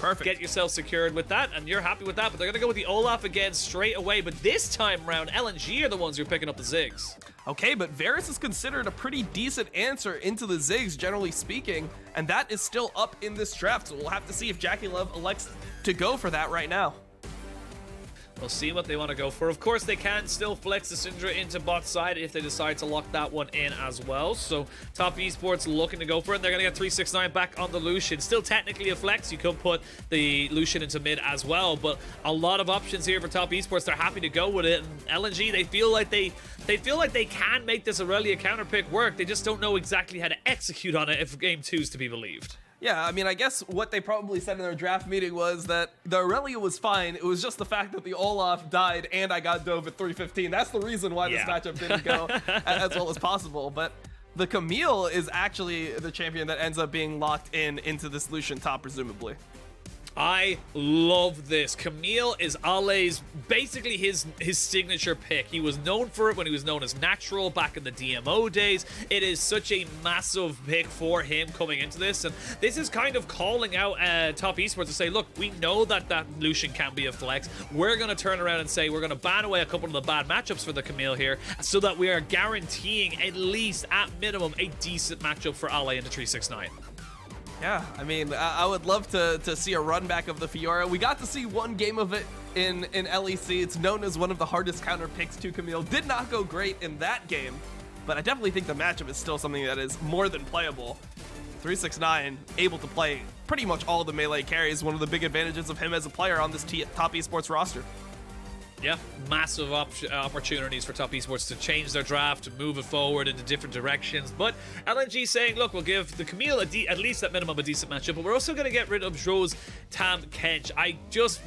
Perfect. Get yourself secured with that, and you're happy with that. But they're going to go with the Olaf again straight away. But this time around, LNG are the ones who are picking up the Ziggs. Okay, but Varus is considered a pretty decent answer into the Ziggs, generally speaking, and that is still up in this draft, so we'll have to see if JackeyLove elects to go for that right now. We'll see what they want to go for. Of course, they can still flex the Syndra into bot side if they decide to lock that one in as well. So Top Esports looking to go for it. They're going to get 369 back on the Lucian. Still technically a flex. You could put the Lucian into mid as well, but a lot of options here for Top Esports. They're happy to go with it. And LNG, they feel like they can make this Aurelia counter pick work. They just don't know exactly how to execute on it if game 2 is to be believed. Yeah, I mean, I guess what they probably said in their draft meeting was that the Aurelia was fine. It was just the fact that the Olaf died and I got dove at 315. That's the reason why this matchup didn't go as well as possible. But the Camille is actually the champion that ends up being locked into this Lucian top, presumably. I love this. Camille is Ale's basically his signature pick. He was known for it when he was known as Natural back in the DMO days. It is such a massive pick for him coming into this, and this is kind of calling out Top Esports to say, look, we know that Lucian can be a flex. We're going to turn around and say we're going to ban away a couple of the bad matchups for the Camille here so that we are guaranteeing at least, at minimum, a decent matchup for Ale into 369. Yeah, I mean, I would love to see a run back of the Fiora. We got to see one game of it in LEC. It's known as one of the hardest counter picks to Camille. Did not go great in that game, but I definitely think the matchup is still something that is more than playable. 369 able to play pretty much all the melee carries, one of the big advantages of him as a player on this Top Esports roster. Yeah, massive opportunities for Top Esports to change their draft, to move it forward into different directions. But LNG saying, look, we'll give the Camille at least at minimum a decent matchup, but we're also going to get rid of Zhuo's Tam Kench.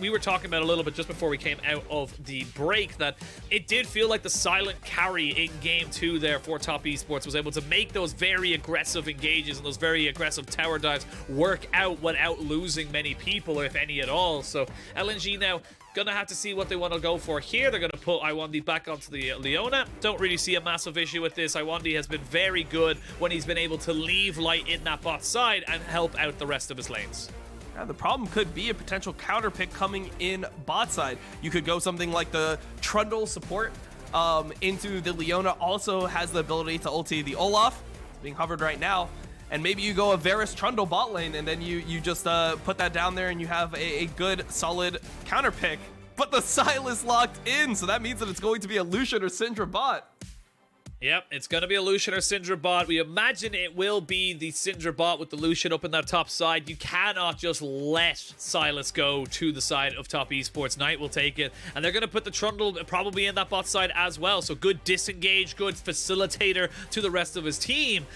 We were talking about a little bit just before we came out of the break that it did feel like the silent carry in game 2 there for Top Esports was able to make those very aggressive engages and those very aggressive tower dives work out without losing many people, if any at all. So LNG now gonna have to see what they want to go for here. They're gonna put IWDominate back onto the Leona. Don't really see a massive issue with this. IWDominate has been very good when he's been able to leave light in that bot side and help out the rest of his lanes. Yeah, the problem could be a potential counter pick coming in bot side. You could go something like the Trundle support into the Leona. Also has the ability to ulti the Olaf. It's being hovered right now. And maybe you go a Varus Trundle bot lane, and then you just put that down there, and you have a good, solid counter pick. But the Sylas locked in, so that means that it's going to be a Lucian or Syndra bot. Yep, it's going to be a Lucian or Syndra bot. We imagine it will be the Syndra bot with the Lucian up in that top side. You cannot just let Sylas go to the side of Top Esports. Knight will take it, and they're going to put the Trundle probably in that bot side as well. So good disengage, good facilitator to the rest of his team.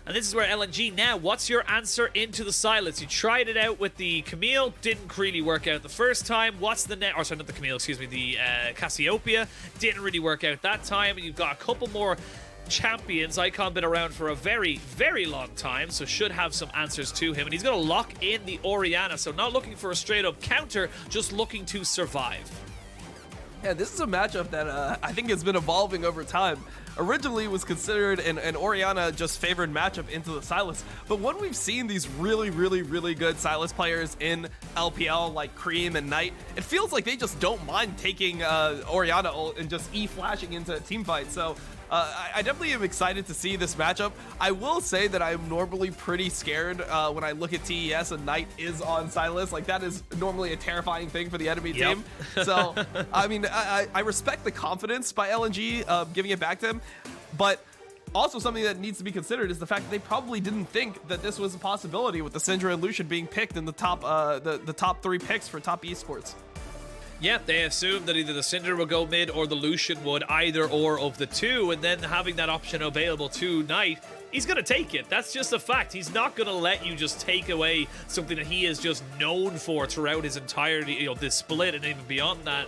And this is where LNG now, what's your answer into the Sylas? You tried it out with the Camille, didn't really work out the first time. What's the net? Or sorry, not the Camille, excuse me, the Cassiopeia. Didn't really work out that time. And you've got a couple more champions. Icon been around for a very, very long time, so should have some answers to him. And he's going to lock in the Orianna, so not looking for a straight-up counter, just looking to survive. Yeah, this is a matchup that I think has been evolving over time. Originally was considered an Orianna just favored matchup into the Sylas, but when we've seen these really good Sylas players in LPL like Cream and Knight, it feels like they just don't mind taking Orianna ult and just E-flashing into a team fight. So I definitely am excited to see this matchup. I will say that I'm normally pretty scared when I look at TES and Knight is on Sylas. Like, that is normally a terrifying thing for the enemy team. So, I mean, I respect the confidence by LNG giving it back to him, but also something that needs to be considered is the fact that they probably didn't think that this was a possibility with the Syndra and Lucian being picked in the top the top 3 picks for Top Esports. Yeah, they assumed that either the Syndra would go mid or the Lucian would, either or of the two, and then having that option available to Knight, he's going to take it. That's just a fact. He's not going to let you just take away something that he is just known for throughout his entirety, you know, this split and even beyond that.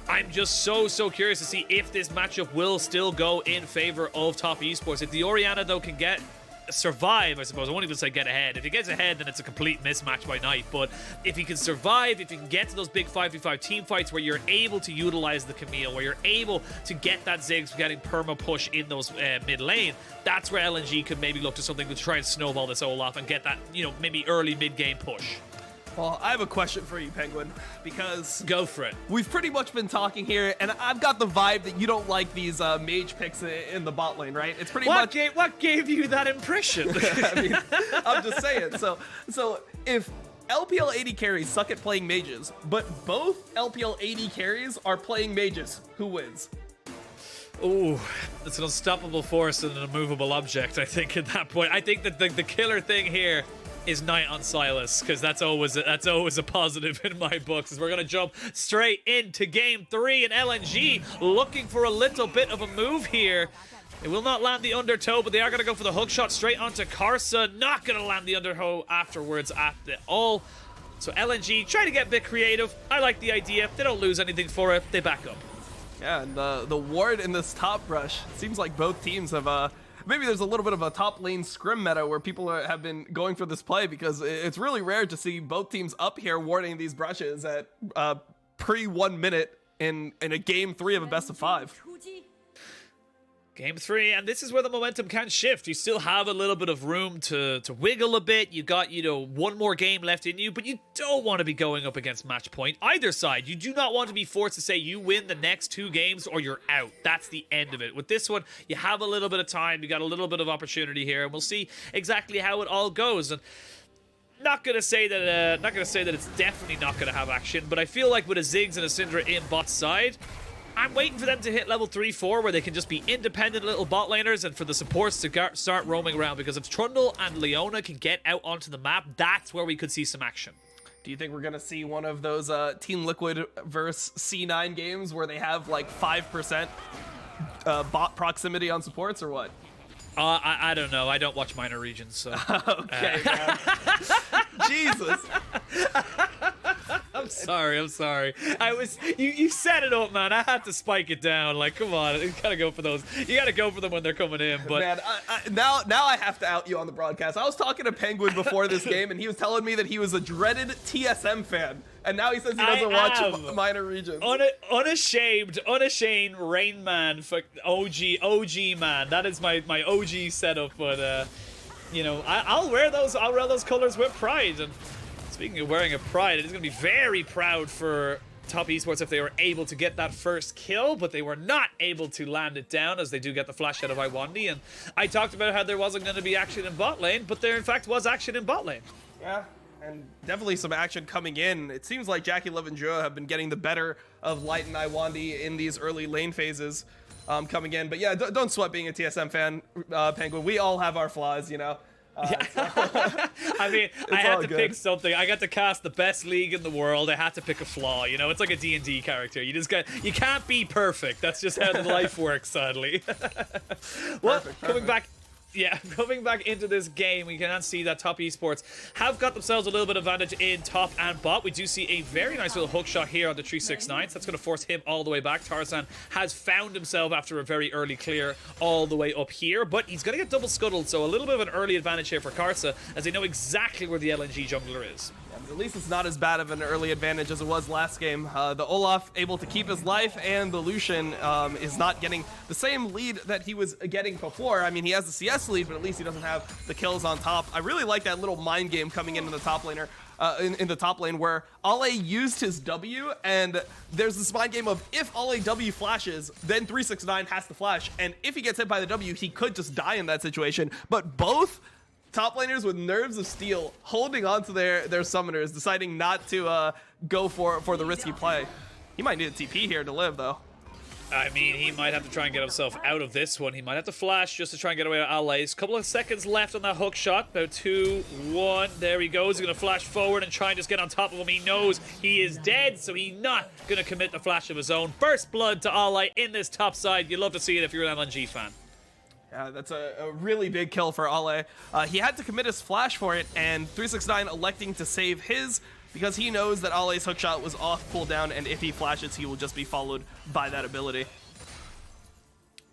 I'm just so curious to see if this matchup will still go in favor of Top Esports. If the Orianna, though, can survive, I suppose. I won't even say get ahead. If he gets ahead, then it's a complete mismatch by Knight. But if he can survive, if he can get to those big 5v5 team fights where you're able to utilize the Camille, where you're able to get that Ziggs getting perma push in those mid lane, that's where LNG could maybe look to something to try and snowball this Olaf and get that, you know, maybe early mid game push. Well, I have a question for you, Penguin, because Go for it. we've pretty much been talking here, and I've got the vibe that you don't like these mage picks in the bot lane, right? It's pretty much. What gave you that impression? I mean, I'm just saying. So if LPL AD carries suck at playing mages, but both LPL AD carries are playing mages, who wins? Ooh, it's an unstoppable force and an immovable object, I think, at that point. I think that the killer thing here is Knight on Sylas, because that's always a positive in my books. As we're going to jump straight into Game 3, and LNG looking for a little bit of a move here. They will not land the undertow, but they are going to go for the hook shot straight onto Karsa. Not going to land the undertow afterwards at all. So LNG trying to get a bit creative. I like the idea. They don't lose anything for it. They back up. Yeah, and the ward in this top brush, it seems like both teams have, maybe there's a little bit of a top lane scrim meta where people have been going for this play, because it's really rare to see both teams up here warding these brushes at pre 1 minute in a game 3 of a best of 5. Game 3, and this is where the momentum can shift. You still have a little bit of room to wiggle a bit. You got, one more game left in you, but you don't want to be going up against match point. Either side, you do not want to be forced to say you win the next 2 games or you're out. That's the end of it. With this one, you have a little bit of time. You got a little bit of opportunity here, and we'll see exactly how it all goes. And not gonna say that it's definitely not gonna have action, but I feel like with a Ziggs and a Syndra in bot side, I'm waiting for them to hit level 3-4 where they can just be independent little bot laners, and for the supports to start roaming around, because if Trundle and Leona can get out onto the map, that's where we could see some action. Do you think we're gonna see one of those Team Liquid versus C9 games where they have like 5% bot proximity on supports, or what? I don't know. I don't watch minor regions, so. Okay, man. Jesus. I'm sorry. You set it up, man. I had to spike it down. Like, come on, you gotta go for those. You gotta go for them when they're coming in. But man, now I have to out you on the broadcast. I was talking to Penguin before this game, and he was telling me that he was a dreaded TSM fan, and now he says he doesn't watch minor regions. Unashamed Rain Man, OG man. That is my OG setup. But I'll wear those. I'll wear those colors with pride. And speaking of wearing a pride, it is going to be very proud for Top Esports if they were able to get that first kill, but they were not able to land it down, as they do get the flash out of Lwandy. And I talked about how there wasn't going to be action in bot lane, but there in fact was action in bot lane. Yeah, and definitely some action coming in. It seems like JackeyLove and Zhuo have been getting the better of Light and Lwandy in these early lane phases coming in. But yeah, don't sweat being a TSM fan, Penguin. We all have our flaws, I mean, I had to pick something. I got to cast the best league in the world. I had to pick a flaw. It's like a D&D character. You can't be perfect. That's just how the life works, sadly. Well, coming back into this game, we can see that Top Esports have got themselves a little bit of advantage in top and bot. We do see a very nice little hook shot here on the 369. So that's going to force him all the way back. Tarzan has found himself after a very early clear all the way up here, but he's going to get double scuttled, so a little bit of an early advantage here for Karsa, as they know exactly where the LNG jungler is. At least it's not as bad of an early advantage as it was last game. The Olaf able to keep his life, and the Lucian is not getting the same lead that he was getting before. I mean, he has the CS lead, but at least he doesn't have the kills on top. I really like that little mind game coming into the top laner, in the top lane, where Ale used his W, and there's this mind game of if Ale W flashes, then 369 has to flash, and if he gets hit by the W, he could just die in that situation. But both top laners with nerves of steel holding on to their summoners, deciding not to go for the risky play. He might need a TP here to live, though. I mean, he might have to try and get himself out of this one. He might have to flash just to try and get away with allies. Couple of seconds left on that hook shot. About 2-1. There he goes. He's going to flash forward and try and just get on top of him. He knows he is dead, so he's not going to commit the flash of his own. First blood to ally in this top side. You'd love to see it if you're an LNG fan. Yeah, that's a really big kill for Ale. He had to commit his flash for it, and 369 electing to save his, because he knows that Ale's hookshot was off cooldown, and if he flashes, he will just be followed by that ability.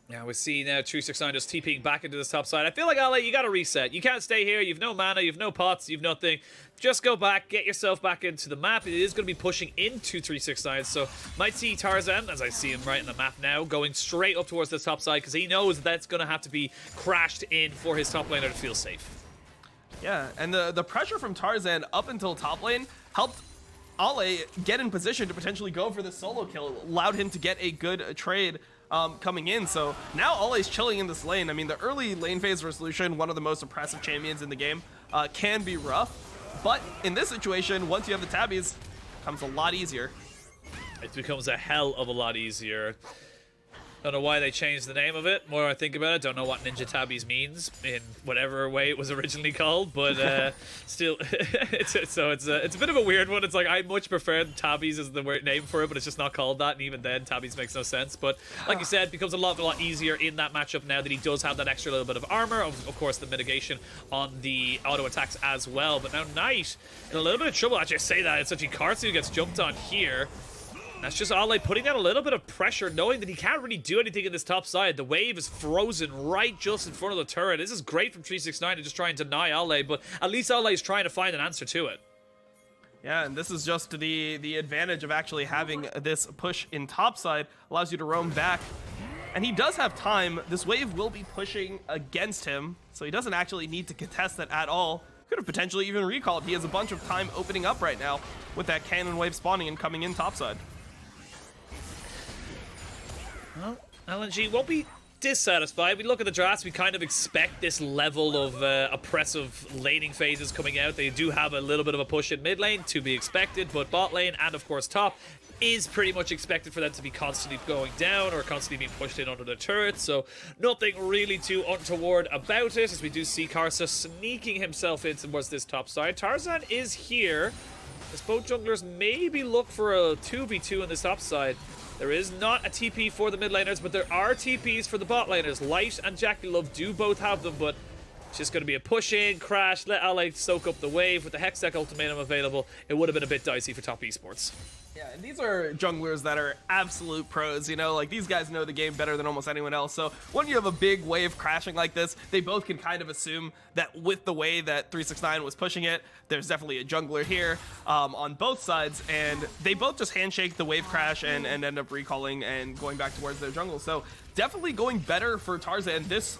Now we see now 369 just TPing back into this top side. I feel like, Ale, you got to reset. You can't stay here. You've no mana, you've no pots, you've nothing. Just go back, get yourself back into the map. It is going to be pushing into 369, so might see Tarzan, as I see him right in the map now, going straight up towards this top side, because he knows that's going to have to be crashed in for his top laner to feel safe. Yeah, and the pressure from Tarzan up until top lane helped Ale get in position to potentially go for the solo kill, allowed him to get a good trade coming in. So now Ale's chilling in this lane. I mean, the early lane phase versus Lucian, one of the most oppressive champions in the game, can be rough. But in this situation, once you have the tabbies, it becomes a lot easier. It becomes a hell of a lot easier. Don't know why they changed the name of it. More I think about it, don't know what Ninja Tabbies means in whatever way it was originally called, but still, it's a bit of a weird one. It's like I much prefer Tabbies as the word name for it, but it's just not called that, and even then, Tabbies makes no sense. But like you said, it becomes a lot easier in that matchup now that he does have that extra little bit of armor, of course, the mitigation on the auto attacks as well. But now Knight in a little bit of trouble. Actually, I say that it's actually Karsa who gets jumped on here. That's just Ale putting down a little bit of pressure, knowing that he can't really do anything in this top side. The wave is frozen right just in front of the turret. This is great from 369 to just try and deny Ale, but at least Ale is trying to find an answer to it. Yeah, and this is just the advantage of actually having this push in top side. Allows you to roam back. And he does have time. This wave will be pushing against him, so he doesn't actually need to contest it at all. Could have potentially even recalled. He has a bunch of time opening up right now with that cannon wave spawning and coming in topside. Well, LNG won't be dissatisfied. We look at the drafts, we kind of expect this level of oppressive laning phases coming out. They do have a little bit of a push in mid lane to be expected, but bot lane and of course top is pretty much expected for them to be constantly going down or constantly being pushed in under the turret, so nothing really too untoward about it, as we do see Karsa sneaking himself in towards this top side. Tarzan is here, as both junglers maybe look for a 2v2 on this top side. There is not a TP for the mid laners, but there are TPs for the bot laners. Light and JackeyLove do both have them, but it's just going to be a push in, crash, let Ale soak up the wave. With the Hextech ultimatum available, it would have been a bit dicey for top esports. Yeah, and these are junglers that are absolute pros, you know, like these guys know the game better than almost anyone else. So when you have a big wave crashing like this, they both can kind of assume that with the way that 369 was pushing it, there's definitely a jungler here on both sides, and they both just handshake the wave crash and end up recalling and going back towards their jungle. So definitely going better for Tarzan this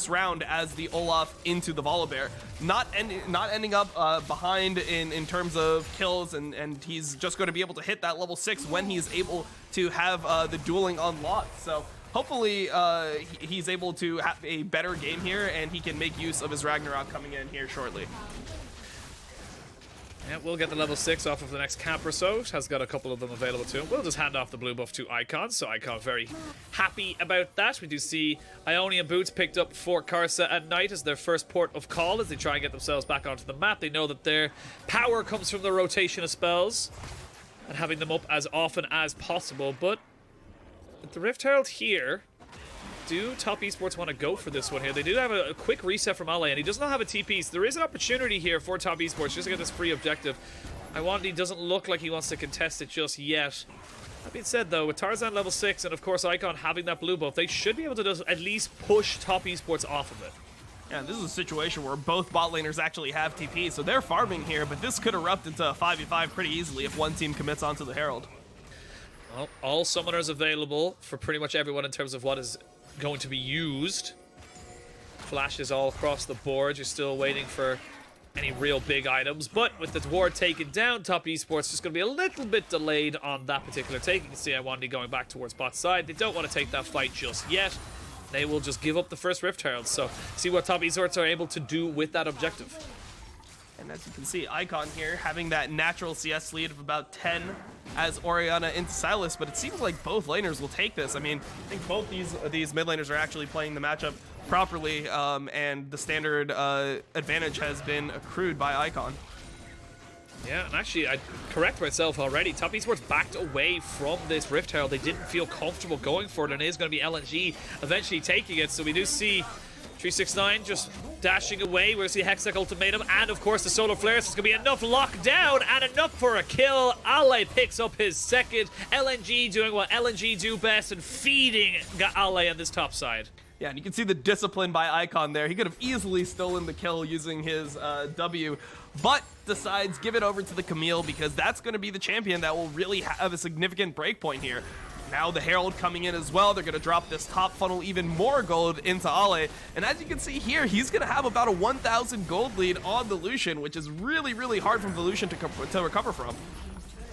round as the Olaf into the Volibear. Not ending up behind in terms of kills, and he's just going to be able to hit that level 6 when he's able to have the dueling unlocked. So hopefully he's able to have a better game here, and he can make use of his Ragnarok coming in here shortly. Yeah, we'll get the level 6 off of the next camp or so. Has got a couple of them available to him. We'll just hand off the blue buff to Icon, so Icon very happy about that. We do see Ionian Boots picked up for Karsa at night as their first port of call as they try and get themselves back onto the map. They know that their power comes from the rotation of spells and having them up as often as possible, but with the Rift Herald here, do top esports want to go for this one here? They do have a quick reset from Ale, and he does not have a TP, so there is an opportunity here for top esports just to get this free objective. Lwandy doesn't look like he wants to contest it just yet. That being said, though, with Tarzan level 6 and of course Icon having that blue buff, they should be able to just at least push top esports off of it. Yeah, this is a situation where both bot laners actually have TP, so they're farming here, but this could erupt into a 5v5 pretty easily if one team commits onto the Herald. Well, all summoners available for pretty much everyone in terms of what is going to be used. Flashes all across the board. You're still waiting for any real big items, but with the ward taken down, top esports just going to be a little bit delayed on that particular take. You can see Lwandy going back towards bot side. They don't want to take that fight just yet. They will just give up the first Rift Herald, so see what top esports are able to do with that objective. And as you can see, Icon here having that natural CS lead of about 10 as Orianna into Sylas, but it seems like both laners will take this. I mean, I think both these mid laners are actually playing the matchup properly, and the standard advantage has been accrued by Icon. Yeah, and actually, I correct myself already. Top esports backed away from this Rift Herald. They didn't feel comfortable going for it, and it is going to be LNG eventually taking it. So we do see 369 just dashing away. We're going to see Hextech ultimatum, and of course the solar flares. It's going to be enough lockdown and enough for a kill. Ale picks up his second. LNG doing what LNG do best and feeding Ale on this top side. Yeah, and you can see the discipline by Icon there. He could have easily stolen the kill using his W, but decides give it over to the Camille because that's going to be the champion that will really have a significant break point here. Now the Herald coming in as well. They're going to drop this top funnel even more gold into Ale. And as you can see here, he's going to have about a 1,000 gold lead on the Lucian, which is really, really hard for the Lucian to recover from.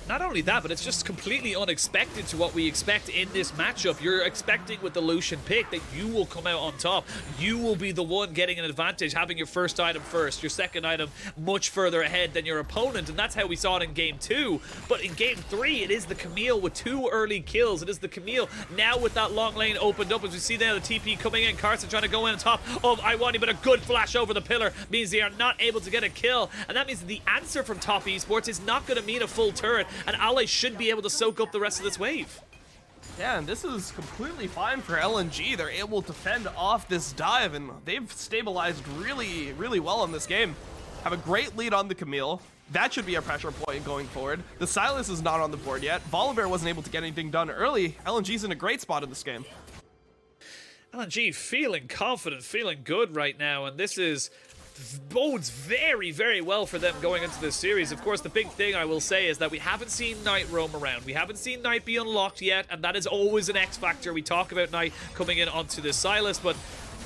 Not only that, but it's just completely unexpected to what we expect in this matchup. You're expecting with the Lucian pick that you will come out on top. You will be the one getting an advantage, having your first item first, your second item much further ahead than your opponent, and that's how we saw it in Game 2. But in Game 3, it is the Camille with 2 early kills. It is the Camille now with that long lane opened up. As we see now the TP coming in, Karsa trying to go in on top of IWDominate, but a good flash over the pillar means they are not able to get a kill, and that means that the answer from top esports is not going to mean a full turret, and Ale should be able to soak up the rest of this wave. Yeah, and this is completely fine for LNG. They're able to fend off this dive, and they've stabilized really, really well in this game. Have a great lead on the Camille. That should be a pressure point going forward. The Sylas is not on the board yet. Volibear wasn't able to get anything done early. LNG's in a great spot in this game. LNG feeling confident, feeling good right now, and this bodes very, very well for them going into this series. Of course, the big thing I will say is that we haven't seen Knight roam around. We haven't seen Knight be unlocked yet, and that is always an X factor. We talk about Knight coming in onto this Sylas, but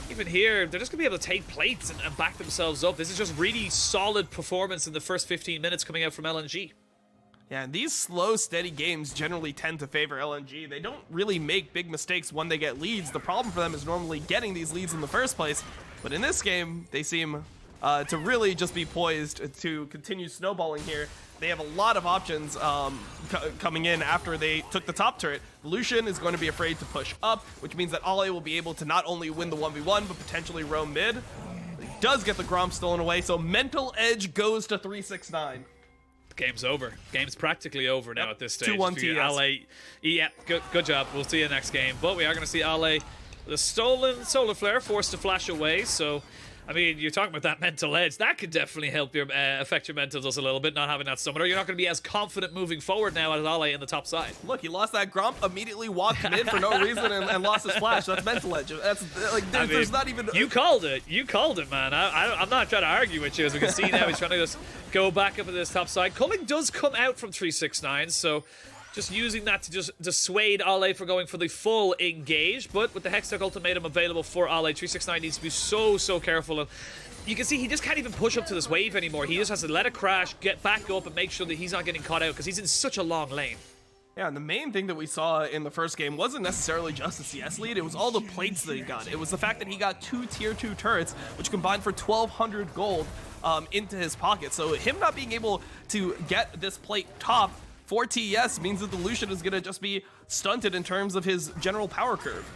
even here, they're just going to be able to take plates and back themselves up. This is just really solid performance in the first 15 minutes coming out from LNG. Yeah, and these slow, steady games generally tend to favor LNG. They don't really make big mistakes when they get leads. The problem for them is normally getting these leads in the first place, but in this game, they seem to really just be poised to continue snowballing here. They have a lot of options coming in after they took the top turret. Lucian is going to be afraid to push up, which means that Ale will be able to not only win the 1v1, but potentially roam mid. He does get the Grom stolen away, so mental edge goes to 369. Game's over. Game's practically over now at this stage. 2-1 TES. Ale, yeah, good job. We'll see you next game. But we are going to see Ale, the stolen solar flare, forced to flash away, so I mean, you're talking about that mental edge. That could definitely help your affect your mentals just a little bit, not having that summoner. You're not going to be as confident moving forward now as Ale in the top side. Look, he lost that Gromp, immediately walked mid for no reason and lost his flash. That's mental edge. That's like there's not even. You called it. You called it, man. I'm not trying to argue with you. As we can see now, he's trying to just go back up to this top side. Culling does come out from 369, so just using that to just dissuade Ale for going for the full engage, but with the Hextech ultimatum available for Ale, 369 needs to be so careful. And you can see he just can't even push up to this wave anymore. He just has to let it crash, get back up, and make sure that he's not getting caught out because he's in such a long lane. Yeah, and the main thing that we saw in the first game wasn't necessarily just the CS lead, it was all the plates that he got. It was the fact that he got 2 tier 2 turrets, which combined for 1,200 gold into his pocket. So him not being able to get this plate top for TES means that the Lucian is going to just be stunted in terms of his general power curve.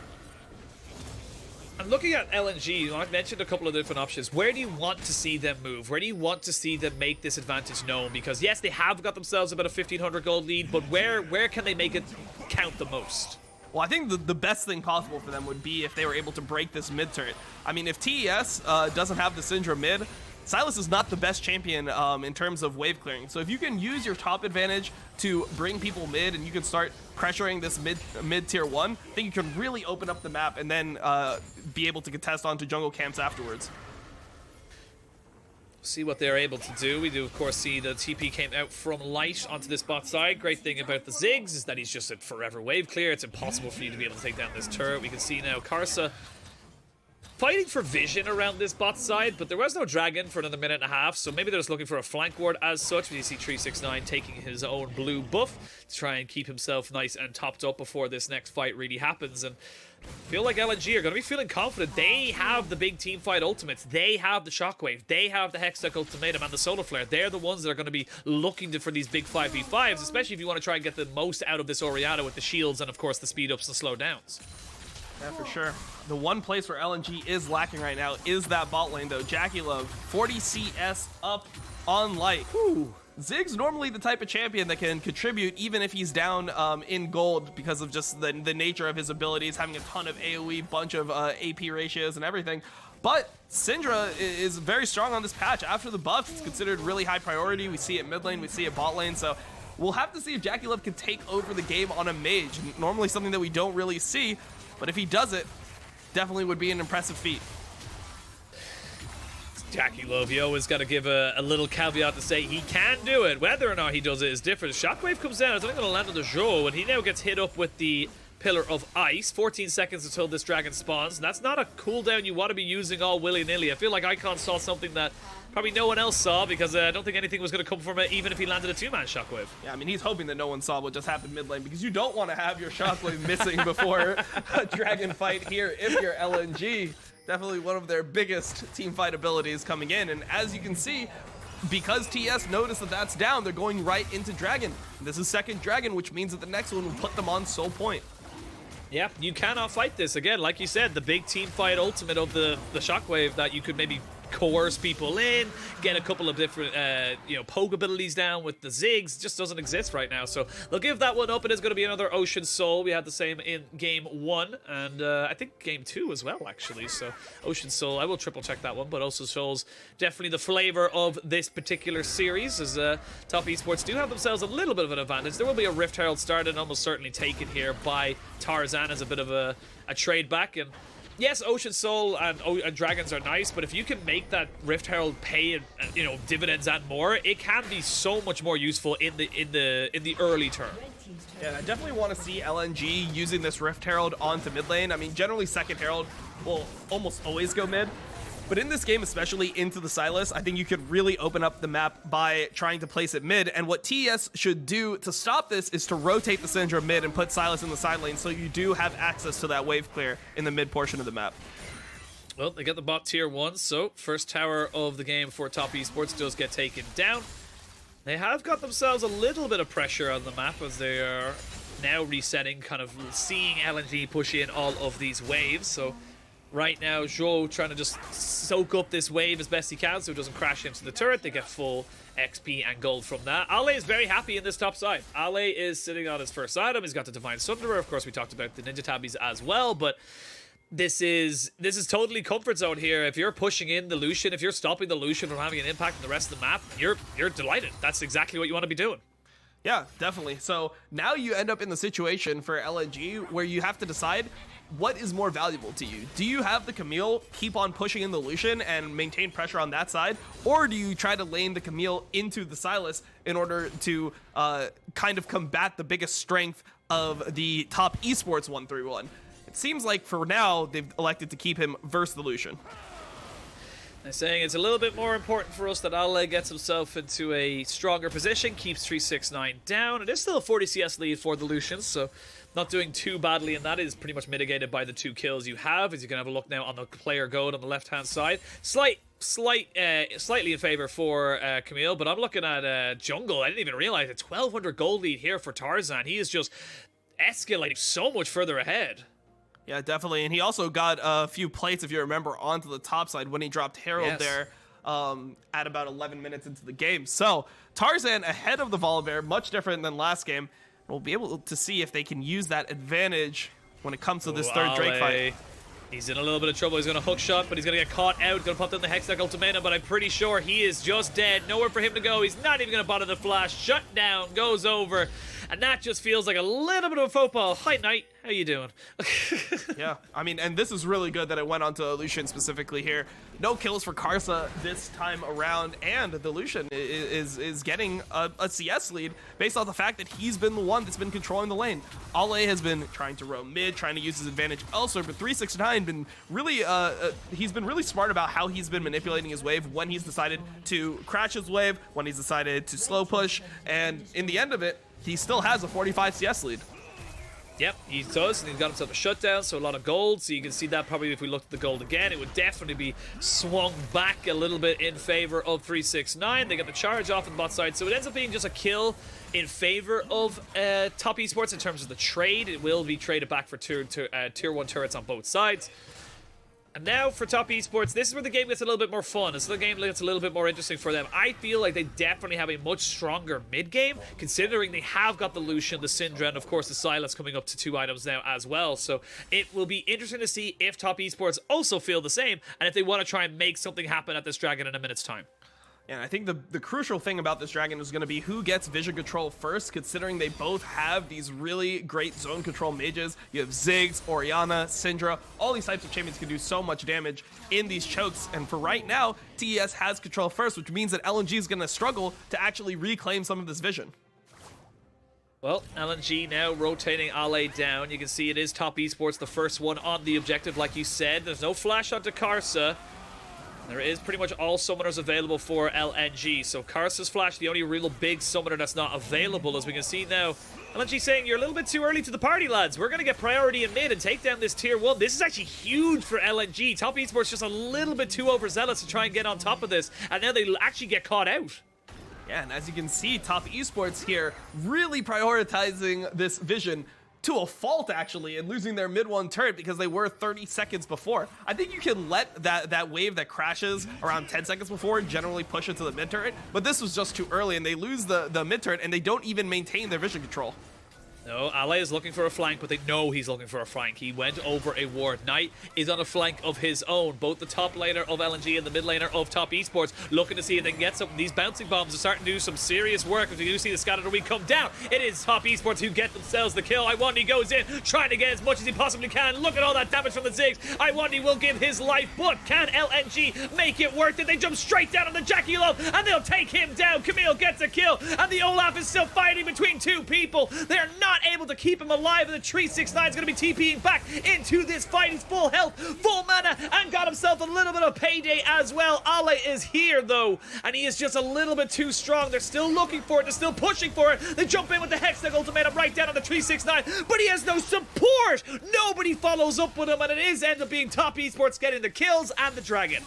And looking at LNG, I've mentioned a couple of different options. Where do you want to see them move? Where do you want to see them make this advantage known? Because yes, they have got themselves about a 1,500 gold lead, but where can they make it count the most? Well, I think the best thing possible for them would be if they were able to break this mid turret. I mean, if TES doesn't have the Syndra mid, Sylas is not the best champion in terms of wave clearing. So if you can use your top advantage to bring people mid and you can start pressuring this mid tier 1, I think you can really open up the map and then be able to contest onto jungle camps afterwards. See what they're able to do. We do, of course, see the TP came out from light onto this bot side. Great thing about the Ziggs is that he's just a forever wave clear. It's impossible for you to be able to take down this turret. We can see now Karsa fighting for vision around this bot side, but there was no dragon for another minute and a half, so maybe they're just looking for a flank ward as such. We see 369 taking his own blue buff to try and keep himself nice and topped up before this next fight really happens. And I feel like LNG are going to be feeling confident. They have the big team fight ultimates. They have the shockwave. They have the Hextech ultimatum and the solar flare. They're the ones that are going to be looking for these big 5v5s, especially if you want to try and get the most out of this Orianna with the shields and, of course, the speed ups and slow downs. Yeah, for sure. The one place where LNG is lacking right now is that bot lane, though. JackeyLove, 40 CS up on light. Whew. Ziggs normally the type of champion that can contribute even if he's down in gold because of just the nature of his abilities, having a ton of AoE, bunch of AP ratios and everything. But Syndra is very strong on this patch. After the buffs, it's considered really high priority. We see it mid lane, we see it bot lane, so we'll have to see if JackeyLove can take over the game on a mage. Normally something that we don't really see, but if he does it, definitely would be an impressive feat. JackeyLove, you always got to give a little caveat to say he can do it. Whether or not he does it is different. Shockwave comes down. It's only going to land on the Zhuo, and he now gets hit up with the Pillar of Ice. 14 seconds until this dragon spawns. And that's not a cooldown you want to be using all willy-nilly. I feel like Icon saw something that probably no one else saw, because I don't think anything was going to come from it, even if he landed a 2-man shockwave. Yeah, I mean, he's hoping that no one saw what just happened mid lane, because you don't want to have your shockwave missing before a dragon fight here if you're LNG. Definitely one of their biggest team fight abilities coming in. And as you can see, because TS noticed that that's down, they're going right into dragon. This is second dragon, which means that the next one will put them on soul point. Yeah, you cannot fight this. Again, like you said, the big team fight ultimate of the shockwave that you could maybe coerce people in, get a couple of different, poke abilities down with the Ziggs, just doesn't exist right now. So they'll give that one up. It is going to be another Ocean Soul. We had the same in game 1, and I think game 2 as well, actually. So Ocean Soul, I will triple check that one, but Ocean Soul's definitely the flavor of this particular series, as Top Esports do have themselves a little bit of an advantage. There will be a Rift Herald started, almost certainly taken here by Tarzan as a bit of a trade back. And yes, Ocean Soul and Dragons are nice, but if you can make that Rift Herald pay and dividends and more, it can be so much more useful in the early term. Yeah, I definitely want to see LNG using this Rift Herald onto mid lane. I mean, generally second Herald will almost always go mid, but in this game, especially into the Sylas, I think you could really open up the map by trying to place it mid. And what TES should do to stop this is to rotate the Syndra mid and put Sylas in the side lane, so you do have access to that wave clear in the mid portion of the map. Well, they get the bot tier 1, so first tower of the game for Top Esports does get taken down. They have got themselves a little bit of pressure on the map as they are now resetting, kind of seeing LNG push in all of these waves. So right now, Zhuo trying to just soak up this wave as best he can so it doesn't crash into the turret. They get full XP and gold from that. Ale is very happy in this top side. Ale is sitting on his first item. He's got the Divine Syndra. Of course, we talked about the Ninja Tabbies as well, but this is totally comfort zone here. If you're pushing in the Lucian, if you're stopping the Lucian from having an impact on the rest of the map, you're delighted. That's exactly what you want to be doing. Yeah, definitely. So now you end up in the situation for LNG where you have to decide what is more valuable to you. Do you have the Camille keep on pushing in the Lucian and maintain pressure on that side, or do you try to lane the Camille into the Sylas in order to kind of combat the biggest strength of the Top Esports 1-3-1? It seems like for now they've elected to keep him versus the Lucian. They're saying it's a little bit more important for us that Ale gets himself into a stronger position, keeps 369 down. It is still a 40 CS lead for the Lucians, so not doing too badly, and that is pretty much mitigated by the 2 kills you have. As you can have a look now on the player gold on the left-hand side. Slightly in favor for Camille, but I'm looking at Jungle. I didn't even realize a 1200 gold lead here for Tarzan. He is just escalating so much further ahead. Yeah, definitely. And he also got a few plates, if you remember, onto the top side when he dropped Herald there at about 11 minutes into the game. So Tarzan ahead of the Volibear, much different than last game. We'll be able to see if they can use that advantage when it comes to this third Drake fight. He's in a little bit of trouble. He's going to hook shot, but he's going to get caught out. Going to pop down the Hextech Ultimatum, but I'm pretty sure he is just dead. Nowhere for him to go. He's not even going to bother the flash. Shut down, goes over. And that just feels like a little bit of a faux pas. Hi, Knight. How you doing? Yeah, I mean, and this is really good that it went onto Lucian specifically here. No kills for Karsa this time around, and the Lucian is getting a CS lead based on the fact that he's been the one that's been controlling the lane. Ale has been trying to roam mid, trying to use his advantage elsewhere, but 369 been really he's been really smart about how he's been manipulating his wave when he's decided to crash his wave, when he's decided to slow push, and in the end of it, he still has a 45 CS lead. Yep, he does, and he's got himself a shutdown, so a lot of gold. So you can see that probably if we looked at the gold again, it would definitely be swung back a little bit in favor of 369. They get the charge off on the bot side, so it ends up being just a kill in favor of Top Esports in terms of the trade. It will be traded back for tier 1 turrets on both sides. And now for Top Esports, this is where the game gets a little bit more fun. This is the game that gets a little bit more interesting for them. I feel like they definitely have a much stronger mid-game, considering they have got the Lucian, the Syndra, and of course the Sylas coming up to 2 items now as well. So it will be interesting to see if Top Esports also feel the same, and if they want to try and make something happen at this dragon in a minute's time. And I think the crucial thing about this dragon is going to be who gets vision control first, considering they both have these really great zone control mages. You have Ziggs, Orianna, Syndra. All these types of champions can do so much damage in these chokes. And for right now, TES has control first, which means that LNG is going to struggle to actually reclaim some of this vision. Well, LNG now rotating Ale down. You can see it is Top Esports, the first one on the objective, like you said. There's no flash onto Karsa. There is pretty much all summoners available for LNG. So Karsa's flash, the only real big summoner that's not available, as we can see now. LNG saying, you're a little bit too early to the party, lads. We're going to get priority in mid and take down this tier 1. This is actually huge for LNG. Top Esports just a little bit too overzealous to try and get on top of this. And now they actually get caught out. Yeah, and as you can see, Top Esports here really prioritizing this vision to a fault, actually, and losing their mid 1 turret because they were 30 seconds before. I think you can let that wave that crashes around 10 seconds before generally push into the mid turret, but this was just too early, and they lose the mid turret, and they don't even maintain their vision control. No, Ale is looking for a flank, but they know he's looking for a flank. He went over a ward. Knight is on a flank of his own. Both the top laner of LNG and the mid laner of Top Esports looking to see if they can get some. These bouncing bombs are starting to do some serious work. As we do see the scatter week come down, it is Top Esports who get themselves the kill. IWDominate goes in, trying to get as much as he possibly can. Look at all that damage from the Ziggs. IWDominate will give his life, but can LNG make it worth it? They jump straight down on the JackeyLove, and they'll take him down. Camille gets a kill, and the Olaf is still fighting between two people. They're not able to keep him alive, and the 369 is going to be TPing back into this fight. He's full health, full mana, and got himself a little bit of payday as well. Ale is here, though, and he is just a little bit too strong. They're still looking for it. They're still pushing for it. They jump in with the Hextech ultimatum right down on the 369, but he has no support. Nobody follows up with him, and it is end up being Top Esports getting the kills and the dragon.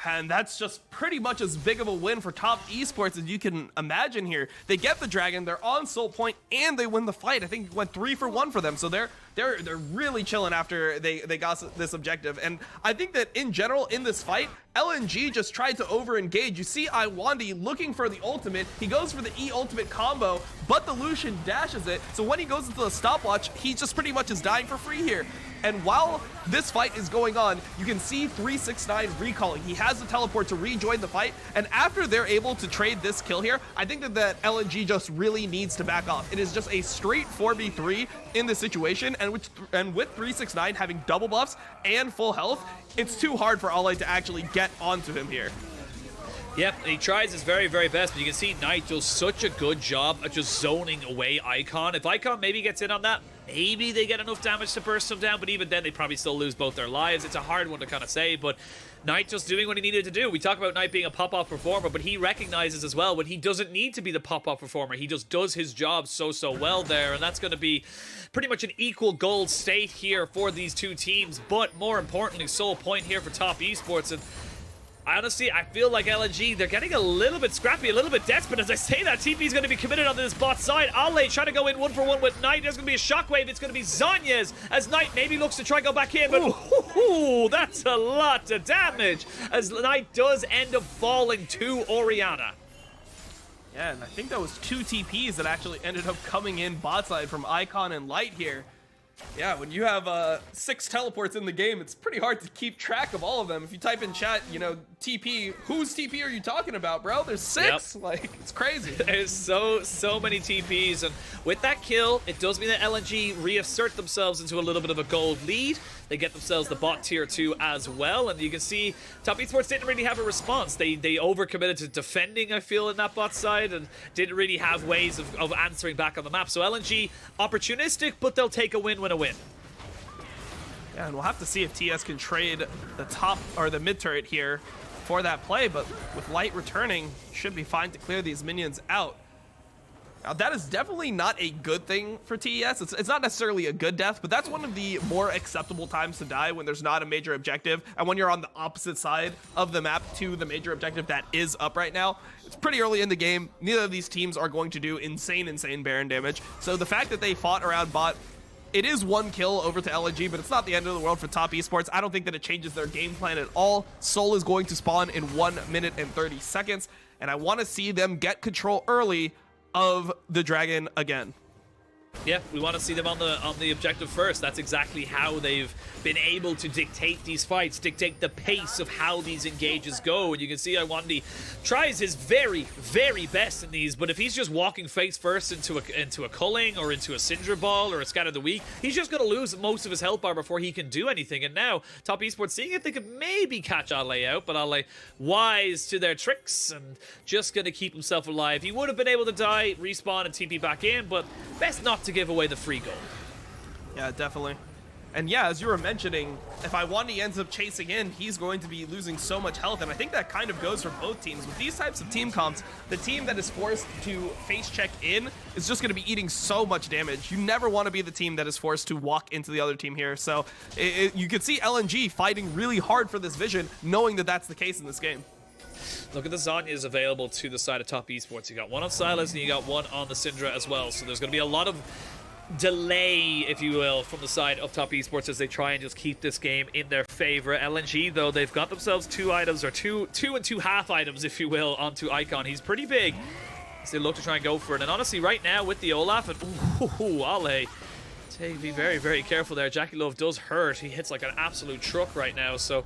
And that's just pretty much as big of a win for Top Esports as you can imagine here. They get the dragon, they're on soul point, and they win the fight. I think it went 3 for 1 for them, so they're really chilling after they got this objective. And I think that in general in this fight, LNG just tried to over-engage. You see IWDominate looking for the ultimate. He goes for the E ultimate combo, but the Lucian dashes it. So when he goes into the stopwatch, he just pretty much is dying for free here. And while this fight is going on, you can see 369 recalling. He has the teleport to rejoin the fight, and after they're able to trade this kill here, I think that LNG just really needs to back off. It is just a straight 4v3 in this situation, and with 369 having double buffs and full health, it's too hard for Ale to actually get onto him here. Yep, he tries his very, very best, but you can see Knight does such a good job at just zoning away Icon. If Icon maybe gets in on that, maybe they get enough damage to burst him down, but even then they probably still lose both their lives. It's a hard one to kind of say, but Knight just doing what he needed to do. We talk about Knight being a pop-off performer, but he recognizes as well when he doesn't need to be the pop-off performer. He just does his job so well there, and that's going to be pretty much an equal goal state here for these two teams, but more importantly, sole point here for Top Esports. And honestly, I feel like LNG, they're getting a little bit scrappy, a little bit desperate. As I say that, TP is going to be committed onto this bot side. Ale trying to go in 1-for-1 with Knight. There's going to be a shockwave. It's going to be Zhonya's as Knight maybe looks to try and go back in, but ooh, that's a lot of damage as Knight does end up falling to Orianna. Yeah, and I think that was 2 TPs that actually ended up coming in bot side from Icon and Light here. Yeah, when you have 6 teleports in the game, it's pretty hard to keep track of all of them. If you type in chat, you know, TP, whose TP are you talking about, bro? There's 6? Yep. Like, it's crazy. There's so many TPs, and with that kill, it does mean that LNG reassert themselves into a little bit of a gold lead. They get themselves the bot tier 2 as well, and you can see Top Esports didn't really have a response. They overcommitted to defending, I feel, in that bot side, and didn't really have ways of answering back on the map. So LNG, opportunistic, but they'll take a win a win. Yeah, and we'll have to see if TS can trade the top or the mid turret here for that play, but with Light returning, should be fine to clear these minions out. Now, that is definitely not a good thing for TES. It's not necessarily a good death, but that's one of the more acceptable times to die when there's not a major objective, and when you're on the opposite side of the map to the major objective that is up right now. It's pretty early in the game. Neither of these teams are going to do insane Baron damage, so the fact that they fought around bot, it is 1 kill over to LNG, but it's not the end of the world for Top Esports. I don't think that it changes their game plan at all. Soul is going to spawn in 1 minute and 30 seconds, and I want to see them get control early of the dragon again. Yeah, we want to see them on the objective first. That's exactly how they've been able to dictate these fights, dictate the pace of how these engages go. And you can see Lwandy tries his very, very best in these, but if he's just walking face first into a culling or into a Syndra ball or a Scatter the Weak, he's just going to lose most of his health bar before he can do anything. And now, Top Esports seeing if they could maybe catch Ale out, but Ale wise to their tricks and just going to keep himself alive. He would have been able to die, respawn, and TP back in, but best not to give away the free gold. Yeah, definitely. And yeah, as you were mentioning, if Lwandy ends up chasing in, he's going to be losing so much health, and I think that kind of goes for both teams. With these types of team comps, the team that is forced to face check in is just going to be eating so much damage. You never want to be the team that is forced to walk into the other team here, so you can see LNG fighting really hard for this vision, knowing that that's the case in this game. Look at the Zhonya's available to the side of Top Esports. You got one on Sylas and you got one on the Syndra as well. So there's going to be a lot of delay, if you will, from the side of Top Esports as they try and just keep this game in their favor. LNG, though, they've got themselves two items, or two and two half items, if you will, onto Icon. He's pretty big as they look to try and go for it. And honestly, right now with the Olaf, and Ale, be very, very careful there. JackeyLove does hurt. He hits like an absolute truck right now, so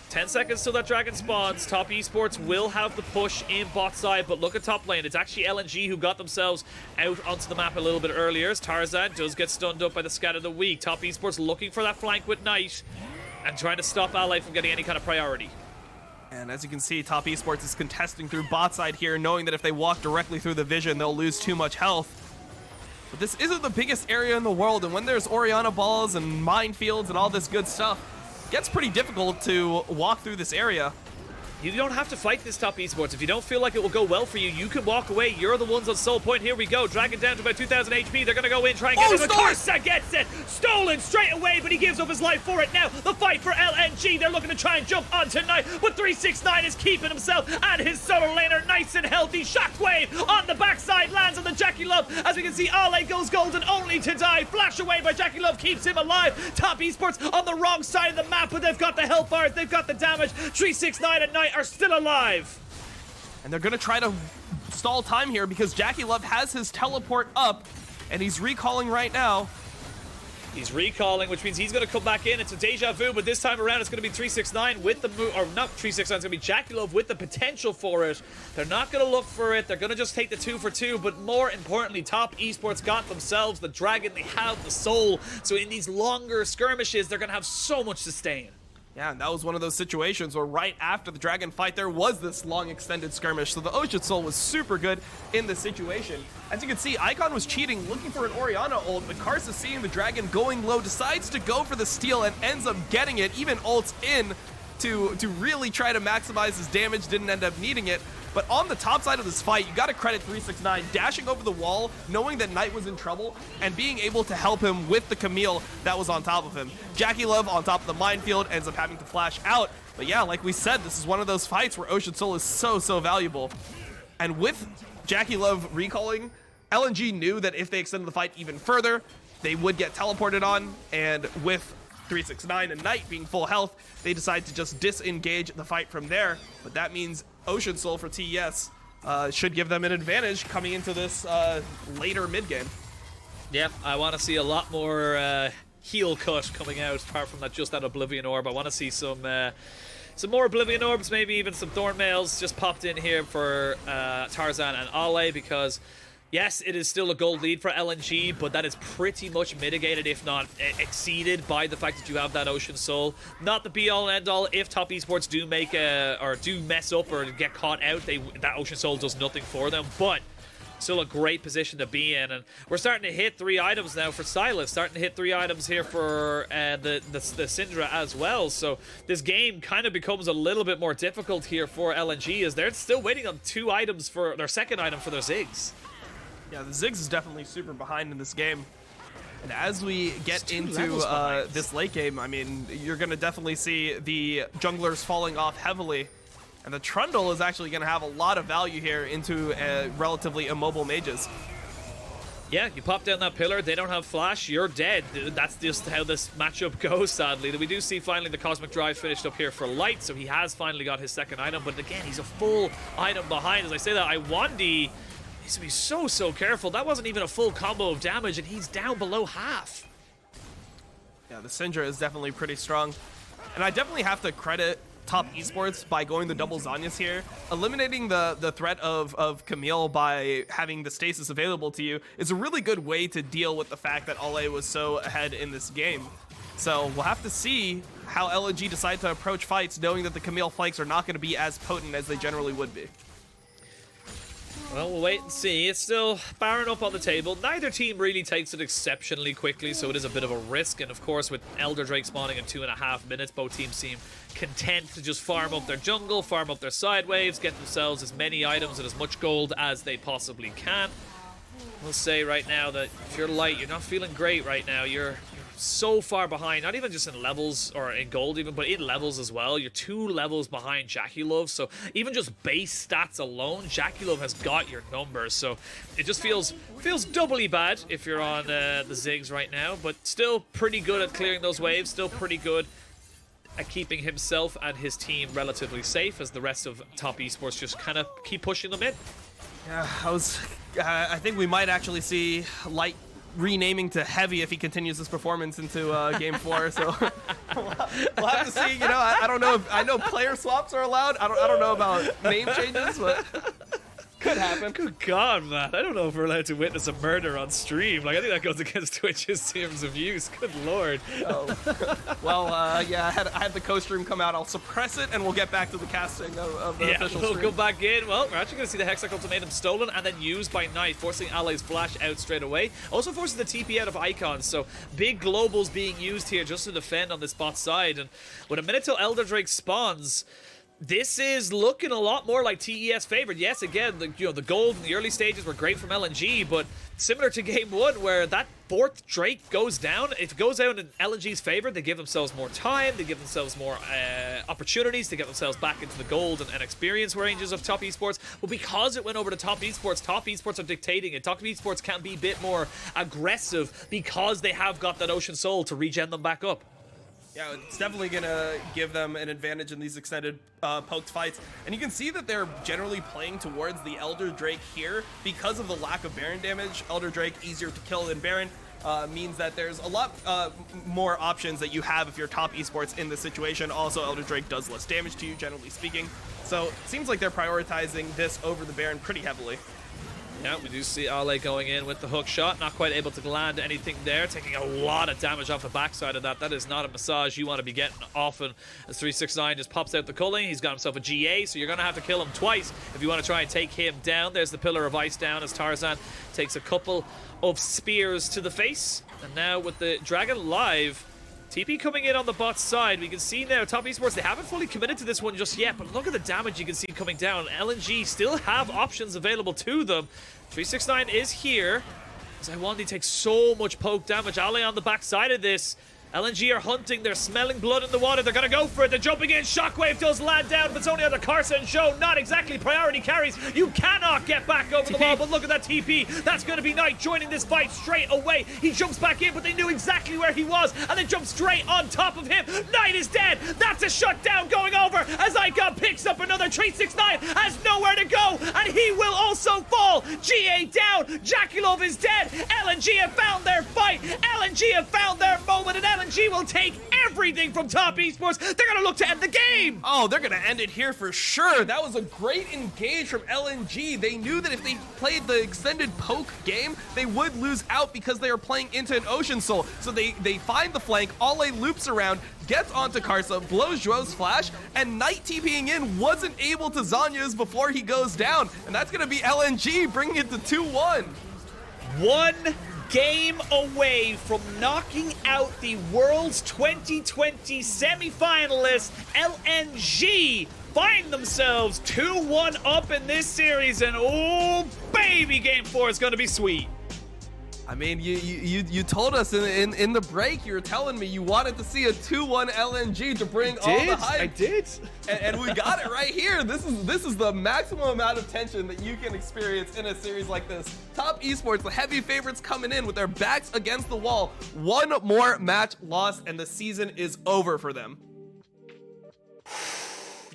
10 seconds till that dragon spawns. Top Esports will have the push in bot side, but look at top lane. It's actually LNG who got themselves out onto the map a little bit earlier, as Tarzan does get stunned up by the Scatter of the Weak. Top Esports looking for that flank with Knight and trying to stop Ale from getting any kind of priority. And as you can see, Top Esports is contesting through bot side here, knowing that if they walk directly through the vision, they'll lose too much health. But this isn't the biggest area in the world, and when there's Orianna balls and minefields and all this good stuff, gets pretty difficult to walk through this area. You don't have to fight this Top Esports. If you don't feel like it will go well for you, you can walk away. You're the ones on soul point. Here we go. Dragon down to about 2,000 HP. They're going to go in, try and get it. The karsa gets it. Stolen straight away, but he gives up his life for it. Now, the fight for LNG. They're looking to try and jump on tonight, but 369 is keeping himself and his solo laner nice and healthy. Shockwave on the backside lands on the JackeyLove. As we can see, Ale goes golden only to die. Flash away by JackeyLove keeps him alive. Top Esports on the wrong side of the map, but they've got the health bars. They've got the damage. 369 and Knight are still alive. And they're going to try to stall time here because JackeyLove has his teleport up and he's recalling right now. He's recalling, which means he's going to come back in. It's a deja vu, but this time around it's going to be 369 with the move, or not 369, it's going to be JackeyLove with the potential for it. They're not going to look for it. They're going to just take the 2 for 2, but more importantly, Top Esports got themselves the dragon. They have the soul. So in these longer skirmishes, they're going to have so much sustain. Yeah, and that was one of those situations where right after the dragon fight, there was this long extended skirmish. So the Ocean Soul was super good in this situation. As you can see, Icon was cheating, looking for an Orianna ult, but Karsa, seeing the dragon going low, decides to go for the steal and ends up getting it, even ults in to really try to maximize his damage, didn't end up needing it. But on the top side of this fight, you gotta credit 369 dashing over the wall, knowing that Knight was in trouble, and being able to help him with the Camille that was on top of him. JackeyLove on top of the minefield ends up having to flash out. But yeah, like we said, this is one of those fights where Ocean Soul is so valuable. And with JackeyLove recalling, LNG knew that if they extended the fight even further, they would get teleported on, and with 369 and Knight being full health, they decide to just disengage the fight from there. But that means Ocean Soul for TES should give them an advantage coming into this later mid-game. Yeah, I want to see a lot more heal cut coming out, apart from that just that Oblivion Orb. I want to see some more Oblivion Orbs, maybe even some Thorn Mails just popped in here for Tarzan and Ale, because yes, it is still a gold lead for LNG, but that is pretty much mitigated, if not exceeded, by the fact that you have that Ocean Soul. Not the be-all and end-all. If Top Esports do make or do mess up or get caught out, that Ocean Soul does nothing for them, but still a great position to be in. And we're starting to hit 3 items now for Sylas, starting to hit 3 items here for the Syndra as well. So this game kind of becomes a little bit more difficult here for LNG, as they're still waiting on 2 items for their second item for their Ziggs. Yeah, the Ziggs is definitely super behind in this game. And as we get into this late game, I mean, you're going to definitely see the junglers falling off heavily. And the Trundle is actually going to have a lot of value here into relatively immobile mages. Yeah, you pop down that pillar, they don't have flash, you're dead. That's just how this matchup goes, sadly. We do see finally the Cosmic Drive finished up here for Light, so he has finally got his second item. But again, he's a full item behind. As I say that, Lwandy Needs to be so careful. That wasn't even a full combo of damage, and he's down below half. Yeah, the Syndra is definitely pretty strong. And I definitely have to credit Top Esports by going the double Zhonya's here. Eliminating the threat of Camille by having the stasis available to you is a really good way to deal with the fact that Ole was so ahead in this game. So we'll have to see how LNG decide to approach fights, knowing that the Camille flanks are not going to be as potent as they generally would be. Well, we'll wait and see. It's still Baron up on the table. Neither team really takes it exceptionally quickly, so it is a bit of a risk. And of course, with Elder Drake spawning in 2.5 minutes, both teams seem content to just farm up their jungle, farm up their side waves, get themselves as many items and as much gold as they possibly can. We'll say right now that if you're light, you're not feeling great right now. You're so far behind, not even just in levels or in gold even, but in levels as well. You're 2 levels behind JackeyLove, so even just base stats alone, JackeyLove has got your numbers. So it just feels doubly bad if you're on the Ziggs right now, but still pretty good at clearing those waves, still pretty good at keeping himself and his team relatively safe as the rest of Top Esports just kind of keep pushing them in. Yeah, I think we might actually see Light renaming to Heavy if he continues his performance into Game 4. So we'll have to see. You know, I don't know if I know player swaps are allowed. I don't know about name changes, but could happen. Good God, man! I don't know if we're allowed to witness a murder on stream. Like, I think that goes against Twitch's terms of use. Good Lord. Oh. Well, yeah, I had the co-stream come out. I'll suppress it, and we'll get back to the casting of the official we'll stream. go back in. Well, we're actually going to see the Hex ultimatum stolen and then used by Knight, forcing allies flash out straight away. Also forces the TP out of Icons, so big globals being used here just to defend on this bot side. And when a minute till Elder Drake spawns, this is looking a lot more like TES favored. Yes, again, the gold in the early stages were great from LNG, but similar to Game 1, where that 4th Drake goes down, if it goes out in LNG's favor, they give themselves more time, they give themselves more opportunities to get themselves back into the gold and experience ranges of Top Esports. But because it went over to Top Esports are dictating it. Top Esports can be a bit more aggressive because they have got that Ocean Soul to regen them back up. Yeah, it's definitely going to give them an advantage in these extended poked fights. And you can see that they're generally playing towards the Elder Drake here because of the lack of Baron damage. Elder Drake easier to kill than Baron means that there's a lot more options that you have if you're Top Esports in this situation. Also, Elder Drake does less damage to you, generally speaking. So it seems like they're prioritizing this over the Baron pretty heavily. Yeah, we do see Ale going in with the hook shot, not quite able to land anything there, taking a lot of damage off the backside of that. That is not a massage you want to be getting often, as 369 just pops out the culling. He's got himself a GA, so you're going to have to kill him twice if you want to try and take him down. There's the Pillar of Ice down as Tarzan takes a couple of spears to the face. And now with the Dragon live, TP coming in on the bot side. We can see now Top Esports, they haven't fully committed to this one just yet, but look at the damage you can see coming down. LNG still have options available to them. 369 is here. Lwandy takes so much poke damage. Ale on the back side of this. LNG are hunting, they're smelling blood in the water, they're gonna go for it, they're jumping in, Shockwave does land down, but it's only under Karsa and Zhuo, not exactly priority carries. You cannot get back over the wall, but look at that TP, that's gonna be Knight joining this fight straight away. He jumps back in, but they knew exactly where he was, and they jump straight on top of him. Knight is dead, that's a shutdown going over, as Icon picks up another 369, has nowhere to go, and he will also fall. GA down, JackeyLove is dead, LNG have found their fight, LNG have found their moment, and LNG will take everything from Top Esports. They're going to look to end the game. Oh, they're going to end it here for sure. That was a great engage from LNG. They knew that if they played the extended poke game, they would lose out because they are playing into an Ocean Soul. So they find the flank, Ale loops around, gets onto Karsa, blows Zhuo's flash, and Knight TPing in wasn't able to Zhonya's before he goes down. And that's going to be LNG bringing it to 2-1. One game away from knocking out the World's 2020 semi-finalists. LNG find themselves 2-1 up in this series, and oh baby, game 4 is going to be sweet. I mean, you told us in the break, you were telling me you wanted to see a 2-1 LNG to bring all the hype. I did. And we got it right here. This is the maximum amount of tension that you can experience in a series like this. Top Esports, the heavy favorites coming in with their backs against the wall. One more match lost and the season is over for them.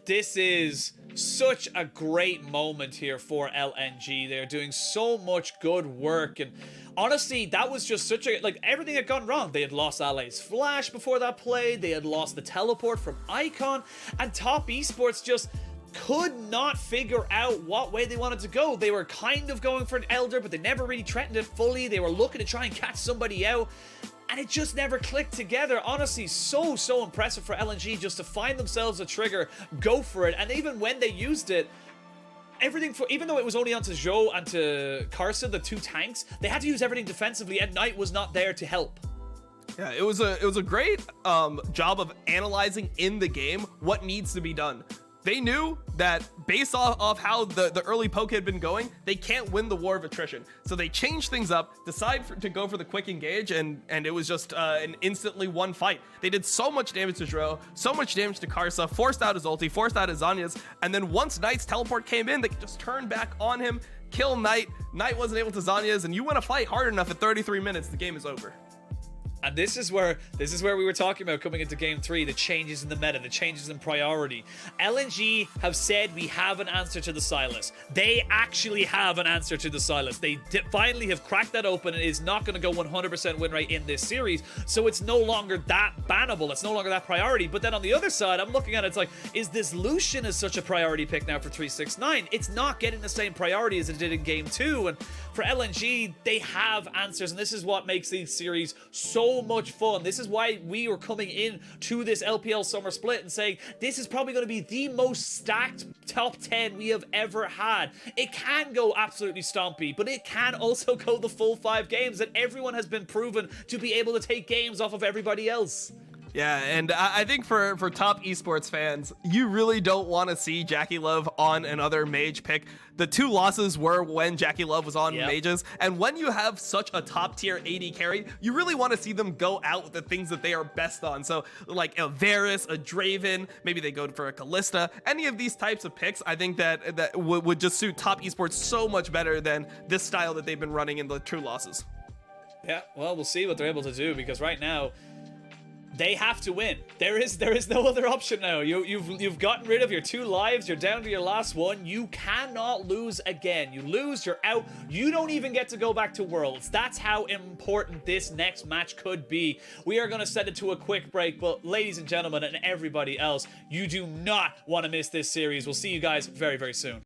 This is Such a great moment here for LNG. They're doing so much good work, and honestly, that was just such a, like, everything had gone wrong. They had lost Ally's Flash before that play, they had lost the teleport from Icon, and Top Esports just could not figure out what way they wanted to go. They were kind of going for an Elder, but they never really threatened it fully. They were looking to try and catch somebody out, and it just never clicked together. Honestly, so impressive for LNG just to find themselves a trigger, go for it, and even when they used it, even though it was only onto Zhuo and to Karsa, the 2 tanks, they had to use everything defensively, and Knight was not there to help. Yeah, it was a great job of analyzing in the game what needs to be done. They knew that based off how the early poke had been going, they can't win the war of attrition. So they changed things up, decided to go for the quick engage, and it was just an instantly won fight. They did so much damage to Zhuo, so much damage to Karsa, forced out his ulti, forced out his Zanya's, and then once Knight's teleport came in, they could just turn back on him, kill Knight. Knight wasn't able to Zanya's, and you win a fight hard enough at 33 minutes, the game is over. And this is where we were talking about coming into Game 3, the changes in the meta, the changes in priority. LNG have said we have an answer to the Sylas. They actually have an answer to the Sylas. They finally have cracked that open, and it is not going to go 100% win rate in this series, so it's no longer that bannable. It's no longer that priority. But then on the other side, I'm looking at it, it's like, is this Lucian as such a priority pick now for 369? It's not getting the same priority as it did in Game 2, and for LNG, they have answers, and this is what makes these series so much fun. This is why we were coming in to this LPL summer split and saying this is probably going to be the most stacked top 10 we have ever had. It can go absolutely stompy, but it can also go the full 5 games, and everyone has been proven to be able to take games off of everybody else. Yeah, and I think for top esports fans, you really don't want to see JackeyLove on another mage pick. The 2 losses were when JackeyLove was on mages, and when you have such a top tier AD carry, you really want to see them go out with the things that they are best on. So like a Varus, a Draven, maybe they go for a Kalista. Any of these types of picks, I think that would just suit top esports so much better than this style that they've been running in the true losses. Yeah, well, we'll see what they're able to do, because right now, they have to win. There is no other option now. You've gotten rid of your 2 lives. You're down to your last one. You cannot lose again. You lose, you're out. You don't even get to go back to Worlds. That's how important this next match could be. We are going to send it to a quick break, but ladies and gentlemen and everybody else, you do not want to miss this series. We'll see you guys very, very soon.